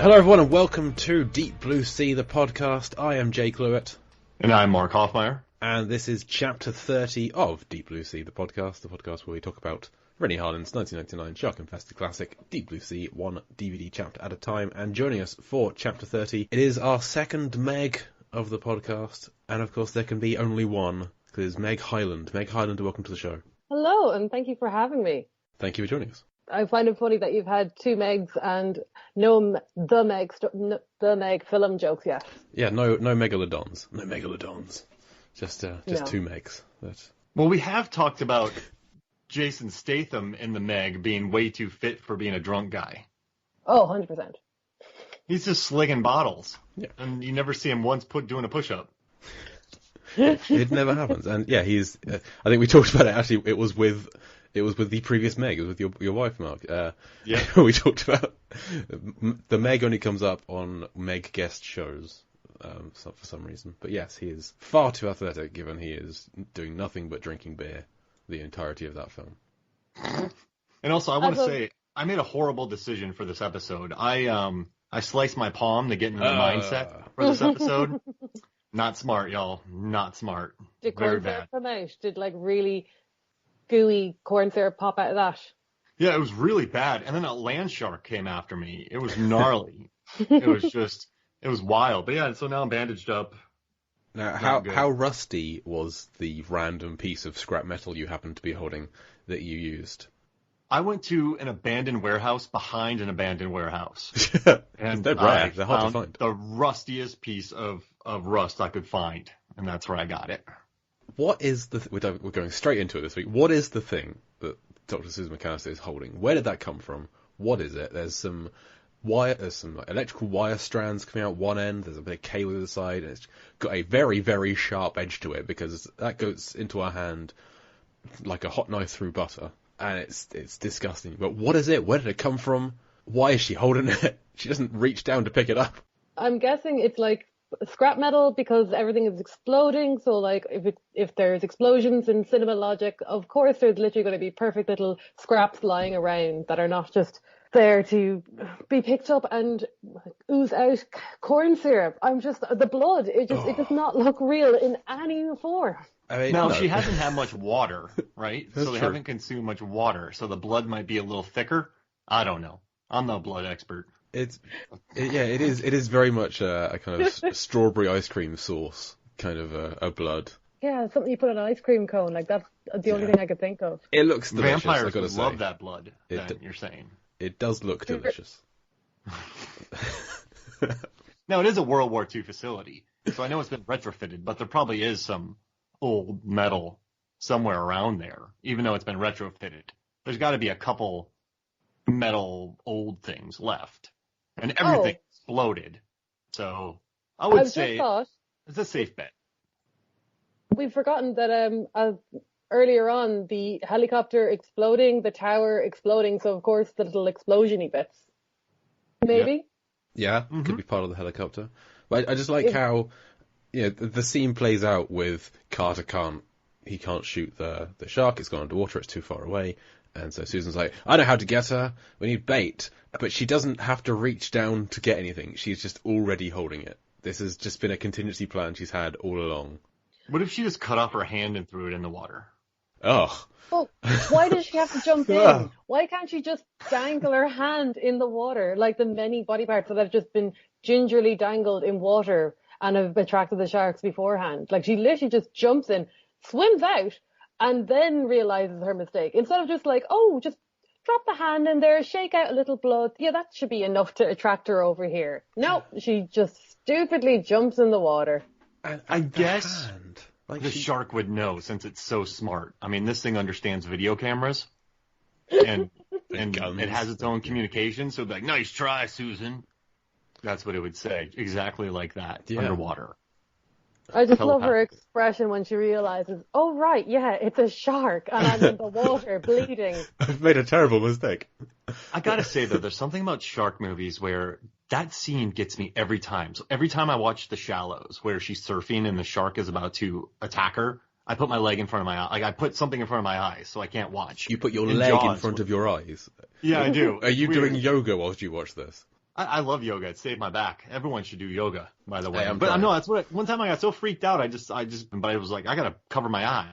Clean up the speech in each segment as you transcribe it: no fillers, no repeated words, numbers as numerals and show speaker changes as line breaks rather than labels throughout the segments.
Hello everyone and welcome to Deep Blue Sea, the podcast. I am Jake Lewitt.
And I'm Mark Hoffmeyer.
And this is chapter 30 of Deep Blue Sea, the podcast where we talk about Rennie Harlin's 1999 shark-infested classic, Deep Blue Sea, one DVD chapter at a time. And joining us for chapter 30, it is our second Meg of the podcast. And of course there can be only one, because it's Meg Hyland. Meg Hyland, welcome to the show.
Hello, and thank you for having me.
Thank you for joining us.
I find it funny that you've had two Megs and no the Meg film jokes yet.
Yeah, no megalodons. No megalodons. Just two Megs.
Well, we have talked about Jason Statham in the Meg being way too fit for being a drunk guy.
Oh, 100%.
He's just slinging bottles.
Yeah.
And you never see him once doing a push-up.
It never happens. And yeah, he's, I think we talked about it, actually, it was with the previous Meg. It was with your wife, Mark.
Yeah.
We talked about the Meg only comes up on Meg guest shows for some reason. But yes, he is far too athletic, given he is doing nothing but drinking beer the entirety of that film.
And also, I want to say, I made a horrible decision for this episode. I sliced my palm to get into the mindset for this episode. Not smart, y'all. Not smart.
Did
Very
corn
bad.
syrup come out? Did really gooey corn syrup pop out of that?
Yeah, it was really bad. And then a land shark came after me. It was gnarly. It was wild. But yeah, so now I'm bandaged up.
Now, how rusty was the random piece of scrap metal you happened to be holding that you used?
I went to an abandoned warehouse behind an abandoned warehouse. And
They're rare. They're hard to find.
The rustiest piece of rust I could find. And that's where I got it.
What is we're going straight into it this week. What is the thing that Dr. Susan McAllister is holding? Where did that come from? What is it? There's some electrical wire strands coming out one end. There's a bit of cable on the side, and it's got a very, very sharp edge to it because that goes into our hand like a hot knife through butter, and it's disgusting. But what is it? Where did it come from? Why is she holding it? She doesn't reach down to pick it up.
I'm guessing it's like scrap metal because everything is exploding. So like if there's explosions in cinema logic, of course there's literally going to be perfect little scraps lying around that are not just there to be picked up and ooze out corn syrup. The blood, it does not look real in any form.
I mean,
no, she hasn't had much water, right?
That's
they
true.
haven't consumed much water, so the blood might be a little thicker. I don't know. I'm no blood expert.
It is very much a kind of strawberry ice cream sauce kind of a blood.
Yeah, something you put on an ice cream cone. Like that's the only thing I could think of.
It looks delicious.
Vampires
I gotta
would
say.
love that blood. You're saying
It does look delicious.
Now it is a World War II facility, so I know it's been retrofitted, but there probably is some old metal somewhere around there, even though it's been retrofitted. There's got to be a couple metal old things left, and everything exploded. So I would say it's a safe bet.
We've forgotten that earlier on the helicopter exploding, the tower exploding, so of course the little explosion-y bits. Maybe?
Yeah, could be part of the helicopter. But I just like how the scene plays out with Carter can't shoot the shark, it's gone underwater, it's too far away. And so Susan's like, I know how to get her, we need bait. But she doesn't have to reach down to get anything, she's just already holding it. This has just been a contingency plan she's had all along.
What if she just cut off her hand and threw it in the water?
Oh.
Well, why does she have to jump in? Why can't she just dangle her hand in the water like the many body parts that have just been gingerly dangled in water and have attracted the sharks beforehand? Like she literally just jumps in, swims out, and then realizes her mistake. Instead of just like, just drop the hand in there, shake out a little blood. Yeah, that should be enough to attract her over here. No, she just stupidly jumps in the water.
And
I guess
hand.
the shark would know since it's so smart. I mean, this thing understands video cameras, and it has its own communication. So it'd be like, nice try, Susan. That's what it would say. Exactly like that, underwater.
I just love her expression when she realizes, oh, right, yeah, it's a shark, and I'm in the water bleeding.
I've made a terrible mistake.
I gotta say, though, there's something about shark movies where that scene gets me every time. So every time I watch The Shallows, where she's surfing and the shark is about to attack her, I put my leg in front of my eye. Like, I put something in front of my eyes so I can't watch.
You put your leg in front of your eyes?
Yeah, I do.
Are you doing yoga whilst you watch this?
I love yoga. It saved my back. Everyone should do yoga, by the way.
I'm
But
trying.
no, that's what. One time I got so freaked out, but I was like, I gotta cover my eyes.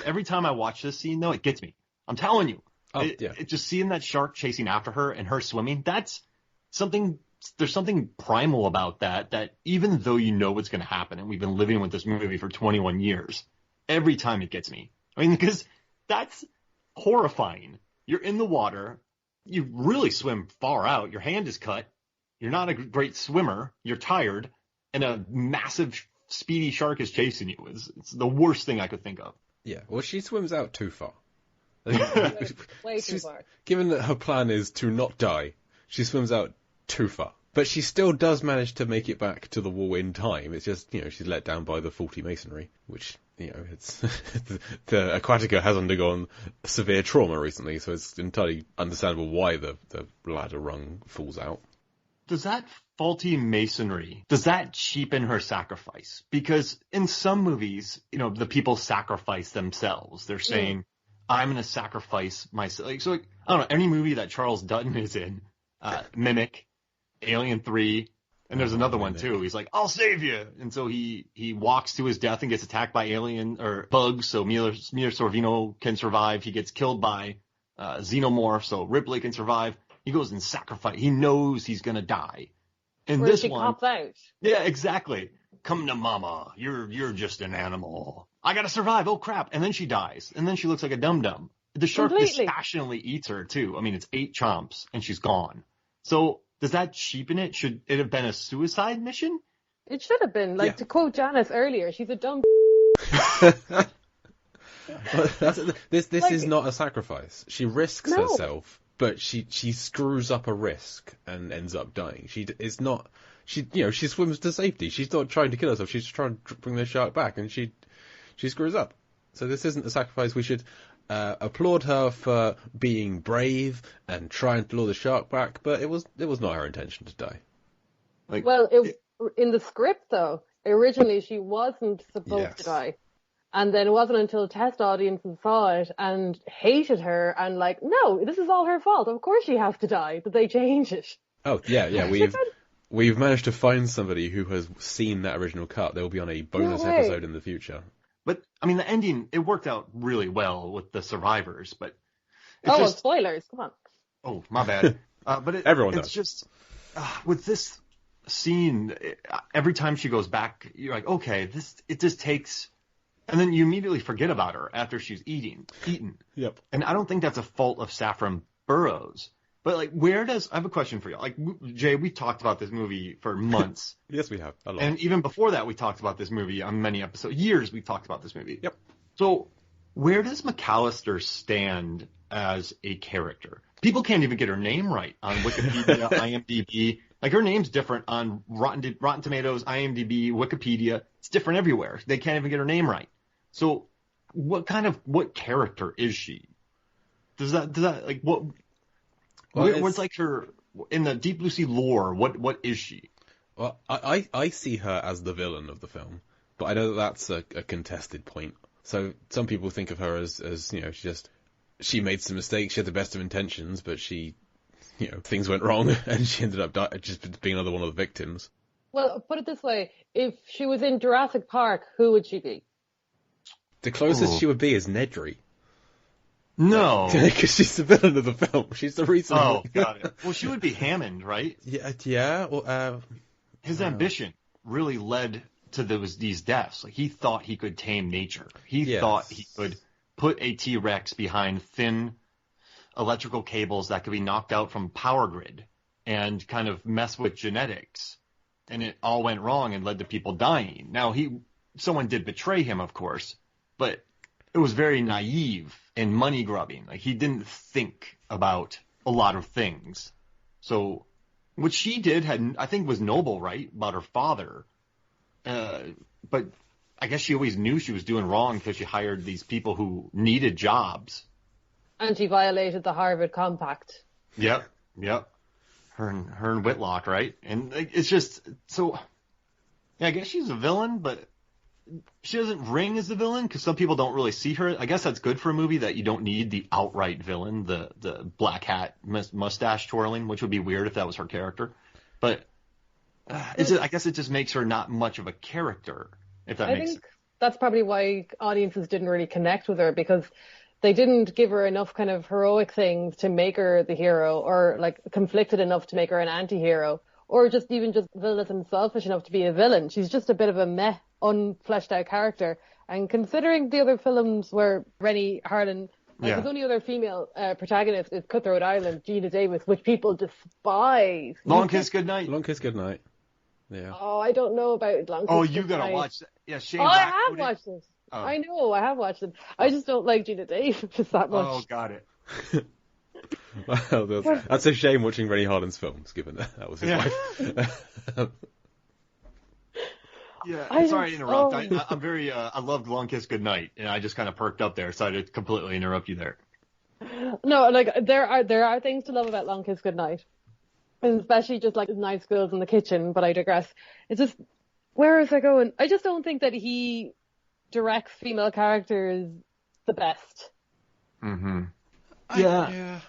Every time I watch this scene, though, it gets me. I'm telling you.
Oh, yeah.
Just seeing that shark chasing after her and her swimming, that's something. There's something primal about that. That even though you know what's gonna happen, and we've been living with this movie for 21 years, every time it gets me. I mean, because that's horrifying. You're in the water. You really swim far out. Your hand is cut. You're not a great swimmer. You're tired. And a massive, speedy shark is chasing you. It's the worst thing I could think of.
Yeah, well, she swims out too far.
Way too far.
Given that her plan is to not die, she swims out too far. But she still does manage to make it back to the wall in time. It's just, she's let down by the faulty masonry, which, it's the Aquatica has undergone severe trauma recently, so it's entirely understandable why the ladder rung falls out.
Does that faulty masonry, does that cheapen her sacrifice? Because in some movies, the people sacrifice themselves. They're saying, I'm going to sacrifice myself. I don't know, any movie that Charles Dutton is in, Mimic, Alien 3, and there's another one too. He's like, I'll save you. And so he walks to his death and gets attacked by alien or bugs. So Mira Sorvino can survive. He gets killed by xenomorph. So Ripley can survive. He goes and sacrifice. He knows he's going to die. And
Where
this
she
one,
cops out.
yeah, exactly. Come to mama. You're just an animal. I got to survive. Oh crap. And then she dies. And then she looks like a dum-dum. The shark dispassionately eats her too. I mean, it's 8 chomps and she's gone. So does that cheapen it? Should it have been a suicide mission?
It should have been. To quote Janice earlier, she's a dumb.
This is not a sacrifice. She risks herself, but she screws up a risk and ends up dying. She swims to safety. She's not trying to kill herself. She's trying to bring the shark back, and she screws up. So this isn't a sacrifice. We should applaud her for being brave and trying to lure the shark back, but it was not her intention to die.
In the script though, originally she wasn't supposed to die, and then it wasn't until test audiences saw it and hated her and no, this is all her fault. Of course she has to die. That they change it.
Oh yeah. We've managed to find somebody who has seen that original cut. They'll be on a bonus episode in the future.
But, I mean, the ending, it worked out really well with the survivors, but...
spoilers, come on.
Oh, my bad.
Everyone
it's
does.
Just, with this scene, every time she goes back, you're like, okay, it just takes... And then you immediately forget about her after she's eaten.
Yep.
And I don't think that's a fault of Saffron Burrows. But, I have a question for you. Jay, we talked about this movie for months.
Yes, we have. A lot.
And even before that, we talked about this movie on many episodes. Years we've talked about this movie.
Yep.
So, where does McAllister stand as a character? People can't even get her name right on Wikipedia, IMDb. Her name's different on Rotten Tomatoes, IMDb, Wikipedia. It's different everywhere. They can't even get her name right. So, what character is she? What's her in the Deep Blue Sea lore? What is she?
Well, I see her as the villain of the film, but I know that's a contested point. So some people think of her as she made some mistakes. She had the best of intentions, but things went wrong, and she ended up just being another one of the victims.
Well, put it this way: if she was in Jurassic Park, who would she be?
The closest she would be is Nedry.
No.
Because she's the villain of the film. She's the reason.
Oh, got it. Well, she would be Hammond, right?
Yeah. Well,
his ambition really led to these deaths. He thought he could tame nature. He thought he could put a T-Rex behind thin electrical cables that could be knocked out from power grid and kind of mess with genetics. And it all went wrong and led to people dying. Now, someone did betray him, of course, but it was very naive and money grubbing. He didn't think about a lot of things. So what she did I think was noble, right? About her father. But I guess she always knew she was doing wrong because she hired these people who needed jobs.
And she violated the Harvard Compact.
Yep. Her and Whitlock, right? And it's just so. Yeah, I guess she's a villain, but she doesn't ring as the villain because some people don't really see her. I guess that's good for a movie that you don't need the outright villain, the black hat mustache twirling, which would be weird if that was her character. But I guess it just makes her not much of a character, if that
I
makes
think
sense.
that's probably why audiences didn't really connect with her, because they didn't give her enough kind of heroic things to make her the hero, or like conflicted enough to make her an anti-hero, or just even just villainous and selfish enough to be a villain. She's just a bit of a meh, unfleshed out character. And considering the other films where Rennie Harlin, like
Yeah.
his only other female protagonist is Cutthroat Island, Gina Davis, which people despise.
Long Kiss Goodnight.
Long Kiss Goodnight. Yeah.
Oh, I don't know about Long Kiss
Oh, you gotta
Goodnight.
watch that. Yeah, Shane
Oh,
Black.
I have watched it.
Oh.
I know, I have watched it. I just don't like Gina Davis that much.
Oh, got it.
Well, that's a shame watching Rennie Harlin's films, given that was his
Yeah.
wife.
Yeah, sorry to interrupt. I'm very, I loved Long Kiss Goodnight, and I just kind of perked up there, so I had to completely interrupt you there.
No, like there are things to love about Long Kiss Goodnight, and especially just like nice girls in the kitchen. But I digress. It's just, where is I going? I just don't think that he directs female characters the best.
Mm-hmm.
Yeah.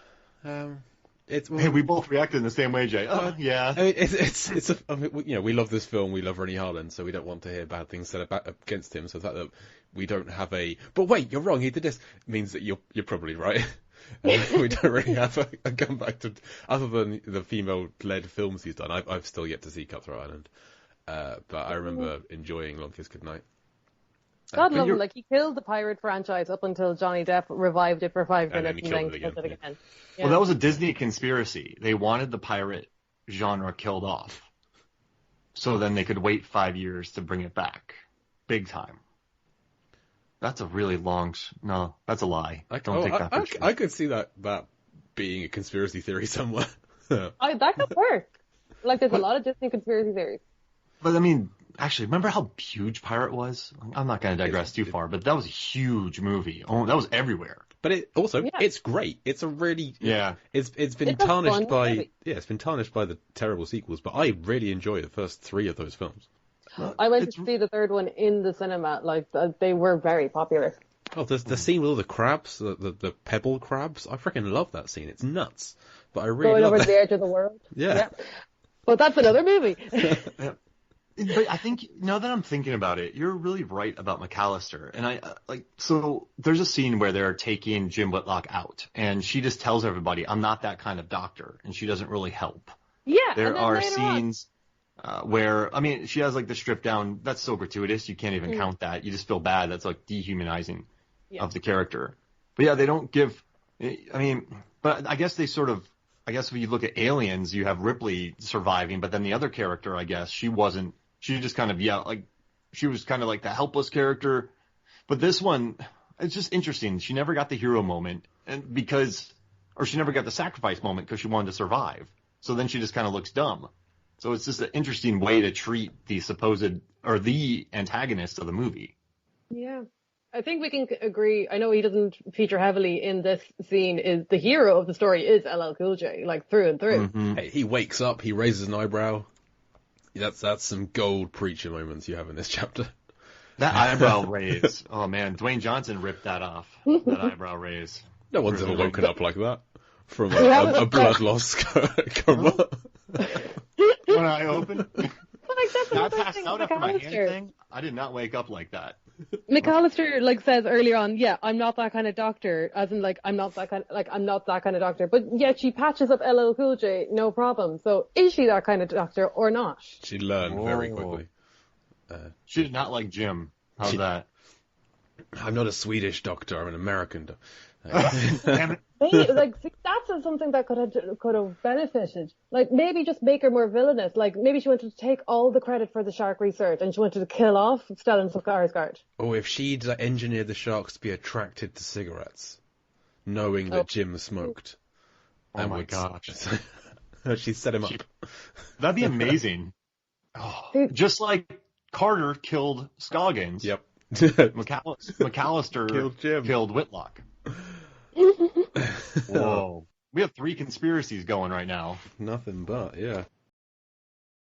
Hey, we both reacted in the same way, Jay. Yeah.
I mean, we love this film, we love Rennie Harlin, so we don't want to hear bad things said against him. So the fact that we don't have but wait, you're wrong, he did this, means that you're probably right. We don't really have a comeback to, other than the female-led films he's done. I've still yet to see Cutthroat Island, but I remember enjoying Long Kiss Goodnight.
God love him, like he killed the pirate franchise up until Johnny Depp revived it for 5
And then
minutes
he
and then
killed it
killed it
again.
again. Yeah.
Well, that was a Disney conspiracy. They wanted the pirate genre killed off, so then they could wait 5 years to bring it back, big time. That's a really long. No, that's a lie. Don't take that for true.
I could see that being a conspiracy theory somewhere.
That could work. Like there's a lot of Disney conspiracy theories.
But I mean, actually, remember how huge Pirate was? I'm not going to digress too far, but that was a huge movie. Oh, that was everywhere.
But it's great. It's a really It's been
It's a
tarnished
fun
by
movie.
it's been tarnished by the terrible sequels. But I really enjoy the first 3 of those films.
I went to see the third one in the cinema. Like they were very popular.
Oh, the scene with all the crabs, the pebble crabs. I freaking love that scene. It's nuts. But I really
Going
love
over
that.
to the edge of the world.
Yeah.
But that's another movie.
But I think, now that I'm thinking about it, you're really right about McAllister. And so there's a scene where they're taking Jim Whitlock out, and she just tells everybody, I'm not that kind of doctor, and she doesn't really help.
Yeah.
There
and then
are
later on-
scenes where, I mean, she has like the strip down, that's so gratuitous, you can't even count that. You just feel bad. That's like dehumanizing of the character. But yeah, they don't give, I mean, but I guess if you look at Aliens, you have Ripley surviving, but then the other character, I guess, she just kind of, she was kind of like the helpless character. But this one, it's just interesting. She never got the hero moment or she never got the sacrifice moment because she wanted to survive. So then she just kind of looks dumb. So it's just an interesting way to treat the antagonist of the movie.
Yeah. I think we can agree. I know he doesn't feature heavily in this scene. Is the hero of the story is LL Cool J, like through and through.
Mm-hmm.
Hey, he wakes up, he raises an eyebrow. That's some gold preacher moments you have in this chapter.
That eyebrow raise. Oh man, Dwayne Johnson ripped that off. That eyebrow raise.
No one's ever woken up like that from
Yeah.
a blood loss coma.
When I opened,
But like that's
I
another
passed
thing
out
with
after my hand
McAllister.
thing. I did not wake up like that.
McAllister like says earlier on, yeah, I'm not that kind of doctor, as in like I'm not that kind of doctor. But yet she patches up LL Cool J, no problem. So is she that kind of doctor or not?
She learned very quickly.
She did not like Jim. How's that?
I'm not a Swedish doctor, I'm an American doctor.
Damn it.
Maybe, like see, that's something that could have benefited. Like maybe just make her more villainous. Like maybe she wanted to take all the credit for the shark research and she wanted to kill off Stellan Skarsgård.
Or if she'd engineered the sharks to be attracted to cigarettes, knowing that Jim smoked.
Oh my gosh.
She set him up.
That'd be amazing. Just like Carter killed Scoggins.
Yep.
McAllister killed Whitlock. Whoa. We have 3 conspiracies going right now.
Nothing but, yeah.